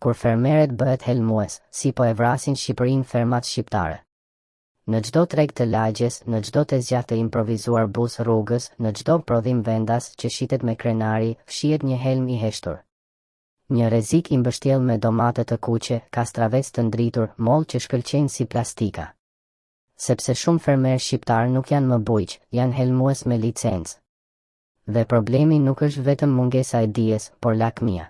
kur fermeret bëhet helmues, si po e vrasin Shqipërinë fermat shqiptare. Në çdo treg të lagjes, në çdo tezgjat të improvizuar bus rrugës, në çdo prodhim vendas që shitet me krenari, fshihet një helm i heshtur. Një rrezik i mbështjell me domate të kuqe, kastravec të ndritur, mollë që shkëlqejnë si plastika. Sepse shumë fermerë shqiptar nuk janë më bujq, janë helmues me licencë. Dhe problemi nuk është vetëm mungesa e dijes, por lakmia.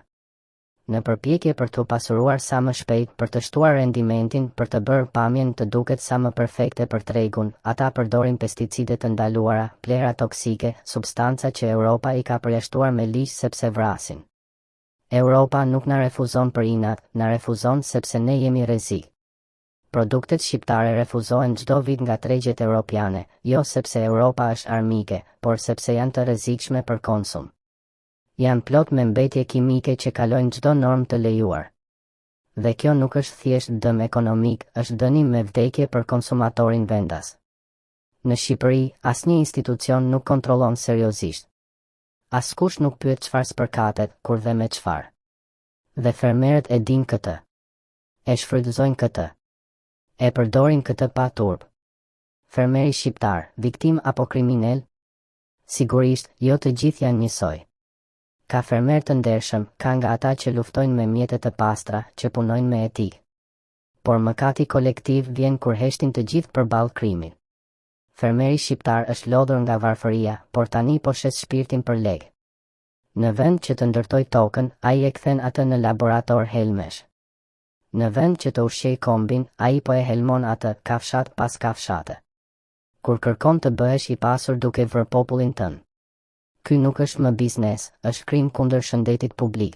Në përpjekje për të pasuruar sa më shpejt, për të shtuar rendimentin, për të bërë pamjen të duket sa më perfekte për tregun, ata përdorin pesticide të ndaluara, plera toksike, substanca që Europa i ka përjashtuar me ligj sepse vrasin. Europa nuk na refuzon për inat, na refuzon sepse ne jemi rrezik. Produktet shqiptare refuzohen çdo vit nga tregjet europiane, jo sepse Europa është armike, por sepse janë të rrezikshme për konsum. Janë plot me mbetje kimike që kalojnë çdo normë të lejuar. Dhe kjo nuk është thjesht dëm ekonomik, është dënim me vdekje për konsumatorin vendas. Në Shqipëri, asnjë institucion nuk kontrollon seriozisht. Askush nuk pyet çfarë spërkatet, kur dhe me çfarë. Dhe fermerët e dinë këtë. E shfrytëzojnë këtë. E përdorin këtë pa turp. Fermeri shqiptar, viktim apo kriminal? Sigurisht, jo të gjithë janë njësoj. Ka fermer të ndershëm, ka nga ata që luftojnë me mjete të pastra, që punojnë me etikë. Por mëkati kolektiv vjen kur heshtin të gjithë përballë krimit. Fermeri shqiptar është lodhur nga varfëria, por tani po shes shpirtin për lek. Në vend që të ndërtoj tokën, ai e kthen atë në laborator helmesh. Në vend që të ushqej kombin, ai po e helmon atë, kafshat pas kafshate. Kur kërkon të bëhesh i pasur duke vrarë popullin tënd. Ky nuk është më biznes, është krim kundër shëndetit publik.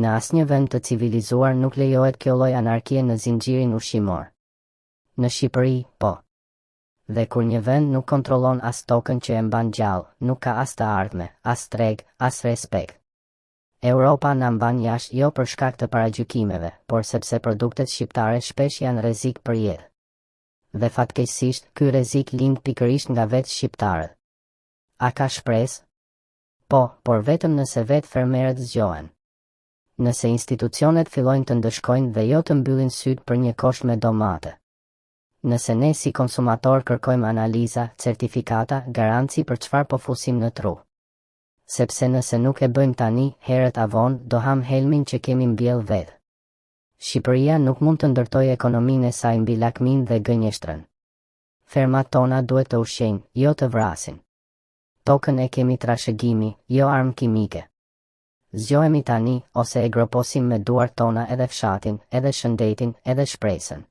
Në asnjë vend të civilizuar nuk lejohet kjo lloj anarkie në zinxhirin ushqimor. Në Shqipëri, po. Dhe kur një vend nuk kontrollon as tokën që e mban gjallë, nuk ka as të ardhme, as treg, as respekt. Europa na mban jashtë jo për shkak të paragjykimeve, por sepse produktet shqiptare shpesh janë rrezik për jetë. Dhe fatkeqësisht, ky rrezik lind pikërisht nga vetë shqiptarët. A ka shpresë? Po, por vetëm nëse vetë fermerët zgjohen. Nëse institucionet fillojnë të ndëshkojnë dhe jo të mbyllin syt për një kosh me domate. Nëse ne si konsumator kërkojmë analiza, certifikata, garanci për çfarë po fusim në tru. Sepse nëse nuk e bëjmë tani, herët avon, do ham helmin që kemi mbjell vetë. Shqipëria nuk mund të ndërtojë ekonominë e saj mbi lakmin dhe gënjeshtrën. Fermat tona duhet të ushqejnë, jo të vrasin. Tokën e kemi trashëgimi, jo armë kimike. Zgjohemi tani, ose e groposim me duart tona edhe fshatin, edhe shëndetin, edhe shpresën.